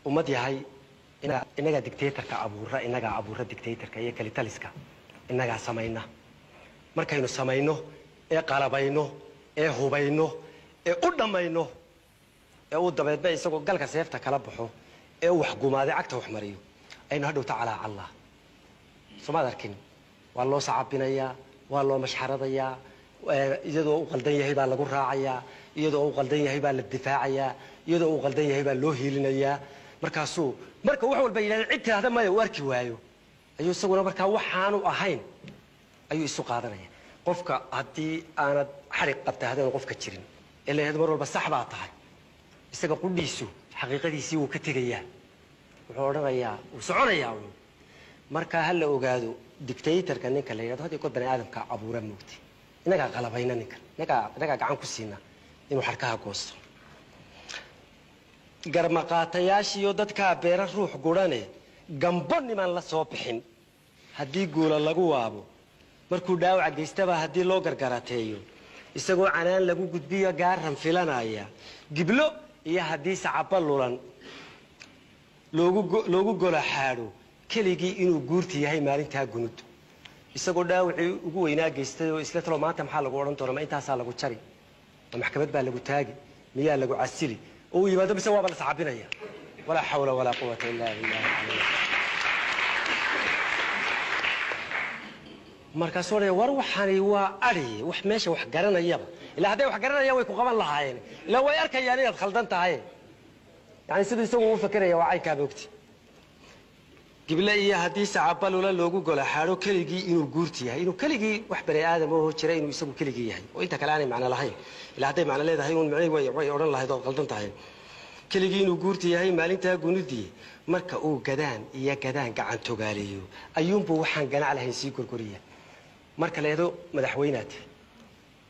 ummad yahay inaga dictatorka abuura dictatorka iyo kalitaliska inaga samayna markaynu samayno ee qalabayno ee hubayno ee u dhamayno ee u dabeedba isagoo galka seefta kala baxo ee wax gumaaday cagta wax mariyo aynu hadhow taala Allah Somaad arkin waa loo sacabinayaa waa loo mashxaradayaa iyadoo uu qaldan yahay baa lagu raacayaa iyadoo uu qaldan yahay baa la difaacayaa iyadoo uu qaldan yahay baa loo hiilinayaa markaasuu marka wax walba ilaahay cid taada ma uu arki waayo ayuu isaguna marka waxaanu ahayn ayuu isu qaadanaya qofka hadii aanad xariiq qabta hadaan qofka jirin ilaa mar walba sax baa tahay isaga qudhiisu xaqiiqadiisii uu ka tagayaa wuxuu oranayaa uu soconayaa marka hal la ogaado dictatorka ninka la yiraahdo hadii bani aadamka abuura moogtay inaga qalabayna inaga gacan ku siina inuu xarkaha goosto garmaqaatayaashiyo dadka beera ruux gurane gambo niman la soo bixin hadii guula lagu waabo markuu dhaawac geystaba hadii loo gargarateeyo isagoo canaan lagu gudbiyo gaaran filanaya giblo iyo hadii sacaba lulan loogu gola xaado keligii inuu guurti yahay maalinta gunud isagoo dhaawacii ugu weynaa geystay oo isla talo maanta maxaa lagu oran doonaa intaas lagu jari maxkamad baa lagu taagi miyaa lagu casili oo yimaado bise waa la saxabinaya wala hawla wala quwwata illa billah marka soo war waxani waa ari wax meesha wax garanayaba ilaa haday wax garanayaan way ku qaban lahaayeen ilaa way arkayaan inaad khaldan tahay yani sidoo isagoo u fakaraya waa ay ka boogti gibla iyo hadii sacaba lula loogu gola xaaro keligii inuu guurti yahay inuu keligii wax bari aadam oo jiray inuu isagu keligii yahay oo inta kale aanay macna lahayn ilaa haday macna leedahay uu macay way oran lahayd oo qaldan tahay keligii inuu guurti yahay maalinta gunudii marka uu gadaan gacan togaaliyo ayuunbu waxaan ganac lahayn si gurguriya marka leedo madaxweynaad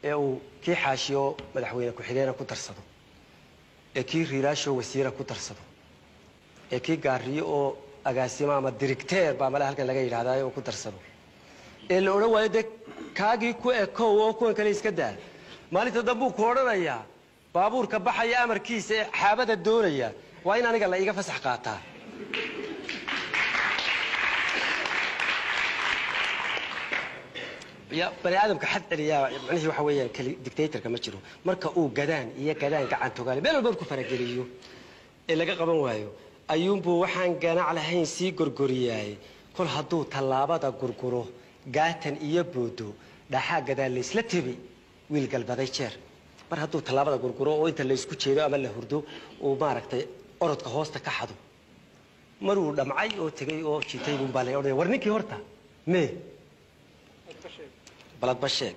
ee uu kii xaashiyo madaxweyne ku xigeenka ku darsado ee kii riilaasho wasiira ku darsado ee kii gaariyo oo agaasima ama director baa mala halkan laga yiraahdaa oo ku darsado ee la oran waayo kaagii ku ekow oo kuwan kale iska daa maalinta dambu ku oranaya baabuurka baxaya amarkiisa ee xaabada doonaya waa in aniga la iga fasax qaataa ya bani aadamka xad celiya macnaheedu waxa weeyaan kali dictatorka ma jiro marka uu gadaan gacan togaale meel walba ku farageliyo ee laga qaban waayo ayuunbu waxaan ganac lahayn si gurguriyay kol haduu talaabada gurguro gaatan iyo boodo dhaxa gadaal la isla tabi wiil galbaday jeer mar haduu talaabada gurguro oo inta la isku jeedo ama la hurdo oo maaragtay orodka hoosta ka xado maruu dhamcay oo tagay oo jitay buu balay oo war ninkii horta balad basheeg